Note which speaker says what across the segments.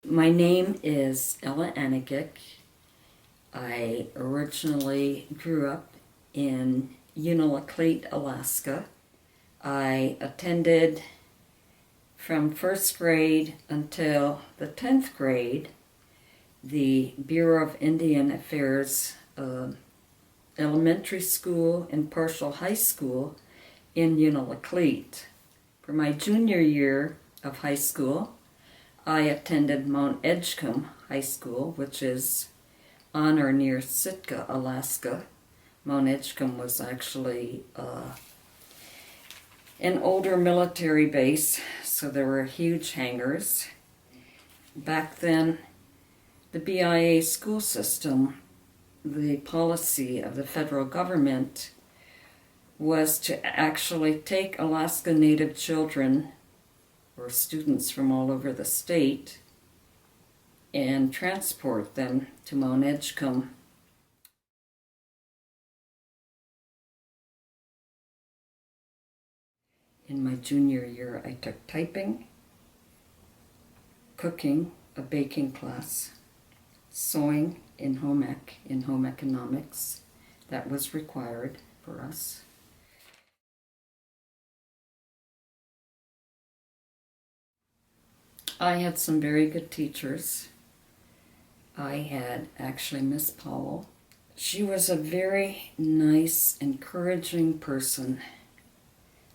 Speaker 1: My name is Anagick. I originally grew up in Unalakleet, Alaska. I attended from first grade until the 10th grade the Bureau of Indian Affairs elementary school and partial high school in Unalakleet. For my junior year of high school, I attended Mt Edgecumbe High School, which is on or near Sitka, Alaska. Mt Edgecumbe was actually an older military base, so there were huge hangars. Back then, the BIA school system, the policy of the federal government, was to actually take Alaska Native children or students from all over the state and transport them to Mt Edgecumbe. In my junior year, I took typing, cooking, a baking class, sewing in home economics. That was required for us. I had some very good teachers. I had actually Miss Powell. She was a very nice, encouraging person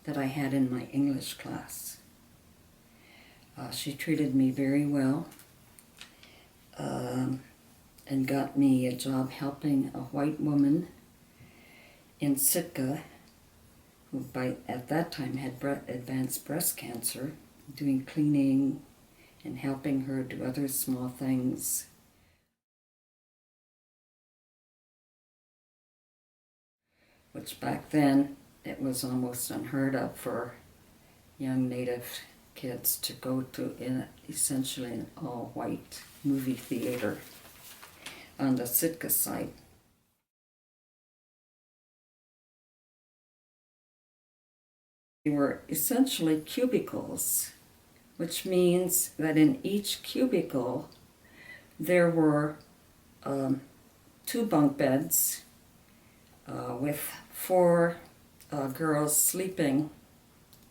Speaker 1: that I had in my English class. She treated me very well and got me a job helping a white woman in Sitka who at that time had advanced breast cancer, doing cleaning and helping her do other small things. Which back then, it was almost unheard of for young Native kids to go to essentially an all-white movie theater on the Sitka side. They were essentially cubicles, which means that in each cubicle there were 2 bunk beds with 4 girls sleeping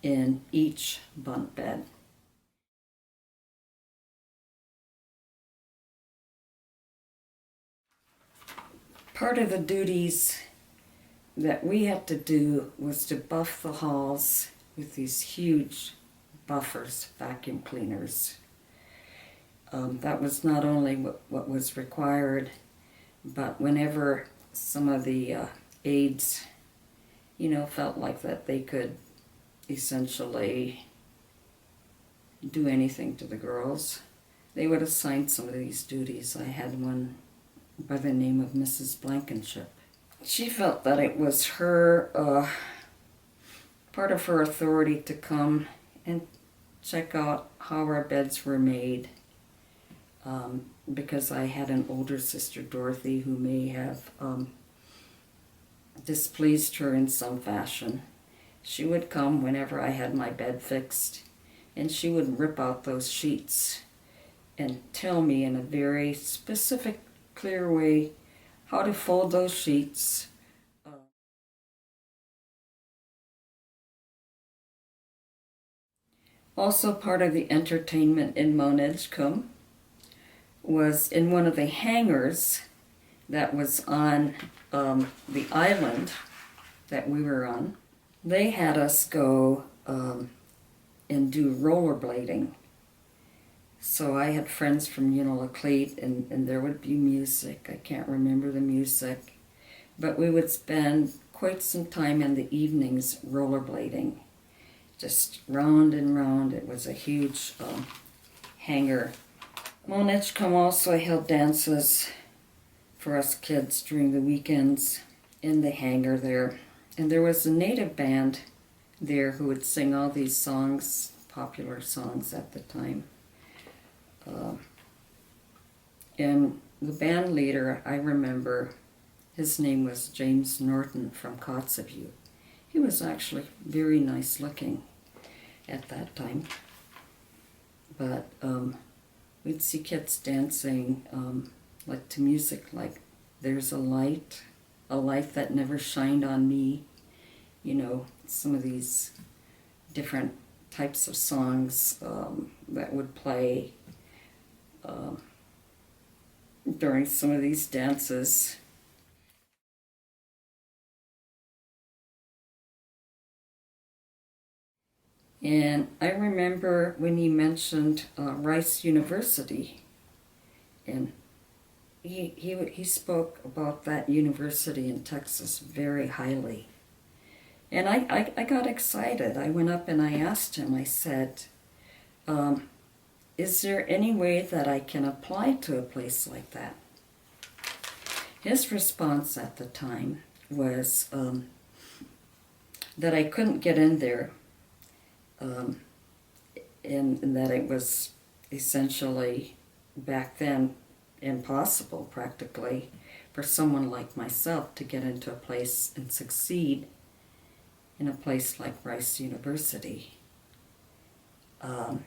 Speaker 1: in each bunk bed. Part of the duties that we had to do was to buff the halls with these huge buffers, vacuum cleaners. That was not only what was required, but whenever some of the aides, felt like that they could essentially do anything to the girls, they would assign some of these duties. I had one by the name of Mrs. Blankenship. She felt that it was her, part of her authority to come and check out how our beds were made, because I had an older sister, Dorothy, who may have displeased her in some fashion. She would come whenever I had my bed fixed, and she would rip out those sheets and tell me in a very specific, clear way how to fold those sheets. Also part of the entertainment in Mt Edgecumbe was in one of the hangars that was on the island that we were on. They had us go and do rollerblading. So I had friends from Unalakleet, and there would be music. I can't remember the music. But we would spend quite some time in the evenings rollerblading. Just round and round. It was a huge hangar. Mt Edgecumbe also held dances for us kids during the weekends in the hangar there. And there was a native band there who would sing all these songs, popular songs at the time. And the band leader, I remember, his name was James Norton from Kotzebue. He was actually very nice looking at that time. But we'd see kids dancing like to music like There's a Light That Never Shined on Me. You know, some of these different types of songs that would play during some of these dances. And I remember when he mentioned Rice University, and he spoke about that university in Texas very highly. And I got excited. I went up and I asked him, I said, is there any way that I can apply to a place like that? His response at the time was that I couldn't get in there, and that it was essentially, back then, impossible practically for someone like myself to get into a place and succeed in a place like Rice University. And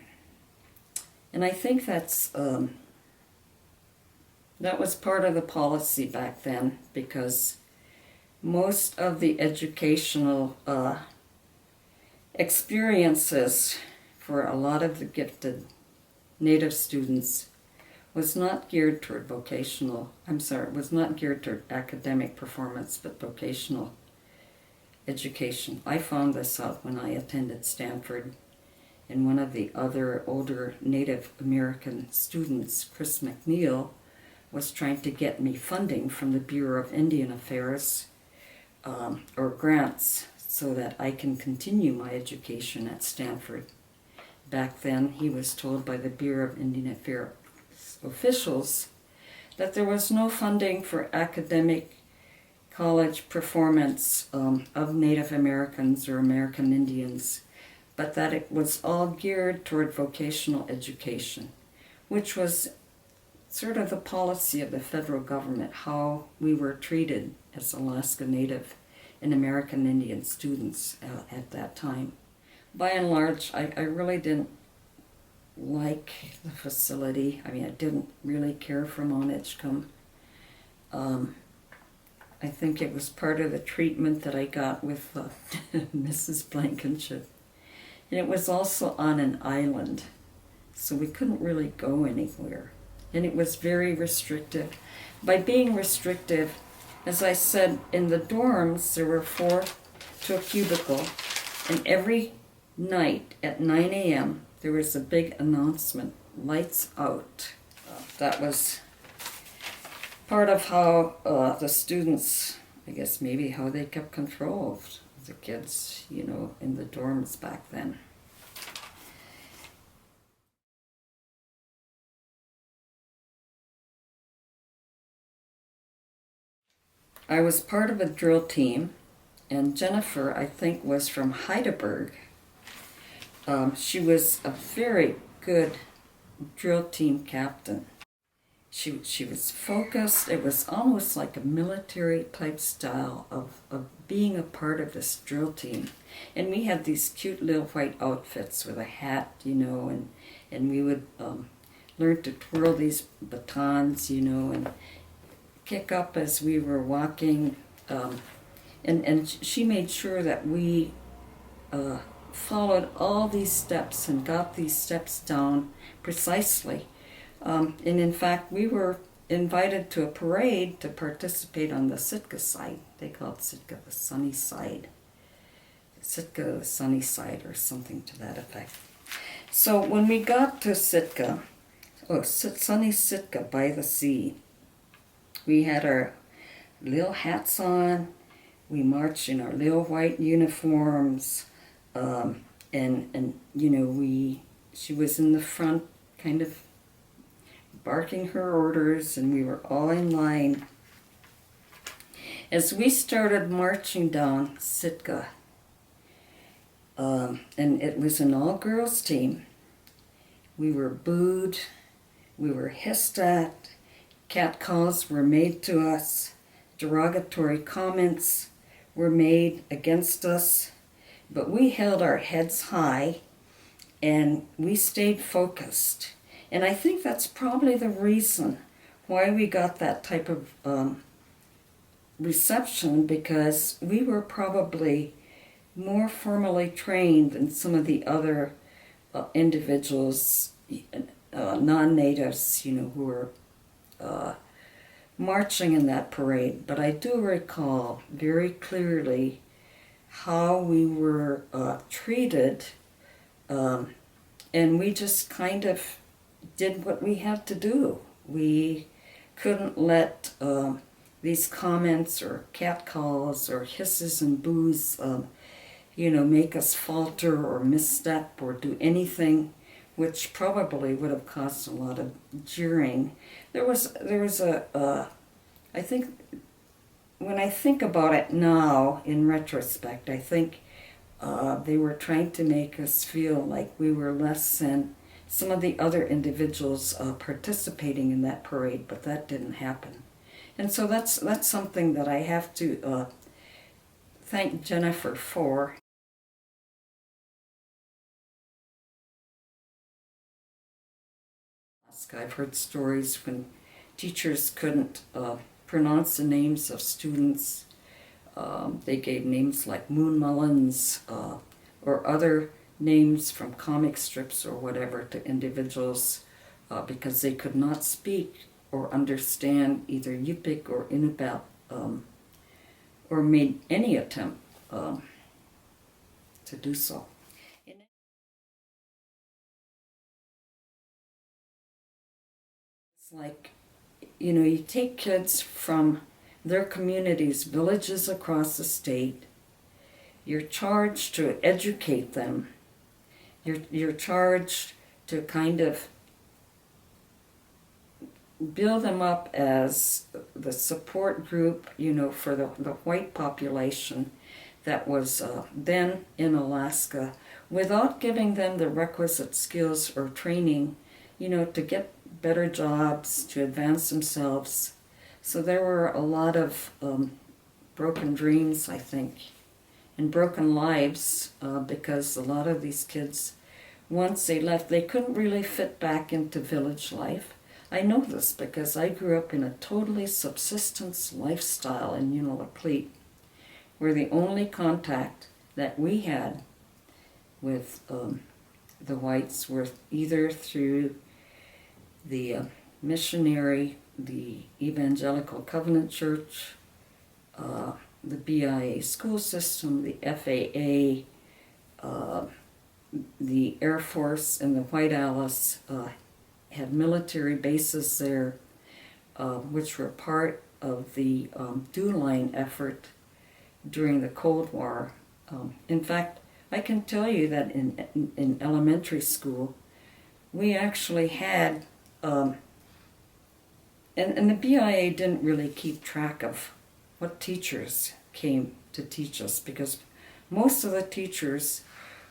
Speaker 1: I think that was part of the policy back then, because most of the educational experiences for a lot of the gifted Native students was not geared toward was not geared toward academic performance, but vocational education. I found this out when I attended Stanford, and one of the other older Native American students, Chris McNeil, was trying to get me funding from the Bureau of Indian Affairs, or grants, so that I can continue my education at Stanford. Back then, he was told by the Bureau of Indian Affairs officials that there was no funding for academic college performance of Native Americans or American Indians, but that it was all geared toward vocational education, which was sort of the policy of the federal government, how we were treated as Alaska Native and American Indian students at that time. By and large, I really didn't like the facility. I mean, I didn't really care for Mt Edgecumbe. I think it was part of the treatment that I got with Mrs. Blankenship. And it was also on an island, so we couldn't really go anywhere. And it was very restrictive. By being restrictive, as I said, in the dorms, there were 4 to a cubicle, and every night at 9 a.m., there was a big announcement, lights out. That was part of how the students, I guess maybe how they kept control of the kids, you know, in the dorms back then. I was part of a drill team, and Jennifer, I think, was from Heidelberg. She was a very good drill team captain. She was focused. It was almost like a military type style of being a part of this drill team. And we had these cute little white outfits with a hat, you know, and we would learn to twirl these batons, you know, and kick up as we were walking. And she made sure that we followed all these steps and got these steps down precisely. And in fact, we were invited to a parade to participate on the Sitka side. They called Sitka the sunny side. Sitka the sunny side, or something to that effect. So when we got to Sitka, sunny Sitka by the sea, we had our little hats on. We marched in our little white uniforms. And you know, she was in the front kind of barking her orders, and we were all in line. As we started marching down Sitka, and it was an all-girls team, we were booed, we were hissed at, catcalls were made to us, derogatory comments were made against us. But we held our heads high, and we stayed focused. And I think that's probably the reason why we got that type of reception, because we were probably more formally trained than some of the other individuals, non-natives, who were marching in that parade. But I do recall very clearly how we were treated, and we just kind of did what we had to do. We couldn't let these comments or catcalls or hisses and boos make us falter or misstep or do anything which probably would have caused a lot of jeering. There was I think, when I think about it now, in retrospect, I think they were trying to make us feel like we were less than some of the other individuals participating in that parade, but that didn't happen. And so that's something that I have to thank Jennifer for. I've heard stories when teachers couldn't pronounce the names of students. They gave names like Moon Mullins or other names from comic strips or whatever to individuals because they could not speak or understand either Iñupiaq or Iñupiaq, or made any attempt to do so. It's like, you take kids from their communities, villages across the state. You're charged to educate them. You're charged to kind of build them up as the support group, for the white population that was then in Alaska, without giving them the requisite skills or training, to get better jobs, to advance themselves. So there were a lot of broken dreams, I think, and broken lives because a lot of these kids, once they left, they couldn't really fit back into village life. I know this because I grew up in a totally subsistence lifestyle in Unalakleet, where the only contact that we had with the whites were either through the missionary, the Evangelical Covenant Church, the BIA school system, the FAA, the Air Force, and the White Alice had military bases there, which were part of the DEW line effort during the Cold War. In fact, I can tell you that in elementary school, we actually had, and the BIA didn't really keep track of what teachers came to teach us, because most of the teachers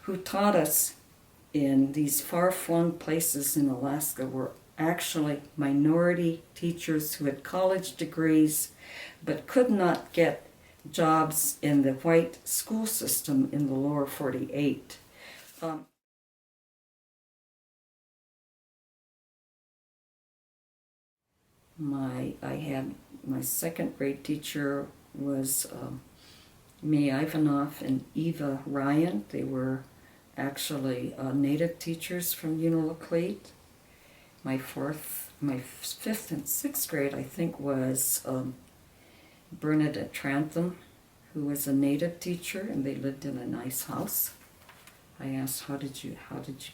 Speaker 1: who taught us in these far-flung places in Alaska were actually minority teachers who had college degrees but could not get jobs in the white school system in the lower 48. I had my second grade teacher was May Ivanoff and Eva Ryan. They were actually native teachers from Unalakleet. My fifth and sixth grade, I think, was Bernadette Trantham, who was a native teacher, and they lived in a nice house. I asked, how did you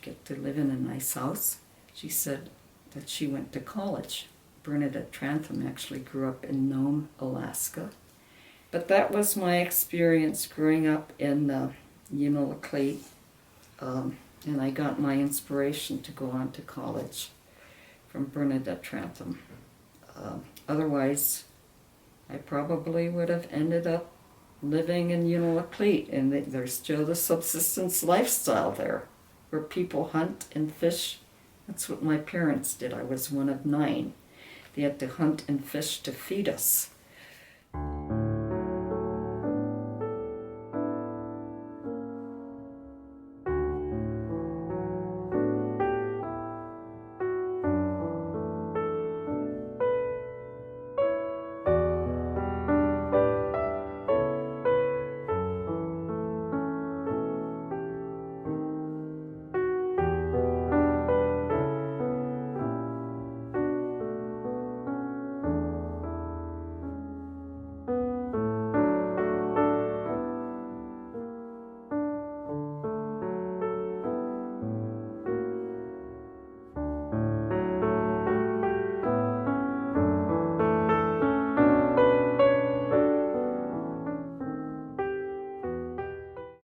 Speaker 1: get to live in a nice house? She said that she went to college. Bernadette Trantham actually grew up in Nome, Alaska. But that was my experience growing up in Unalakleet, and I got my inspiration to go on to college from Bernadette Trantham. Otherwise, I probably would have ended up living in Unalakleet, and there's still the subsistence lifestyle there, where people hunt and fish. That's what my parents did. I was one of 9. They had to hunt and fish to feed us.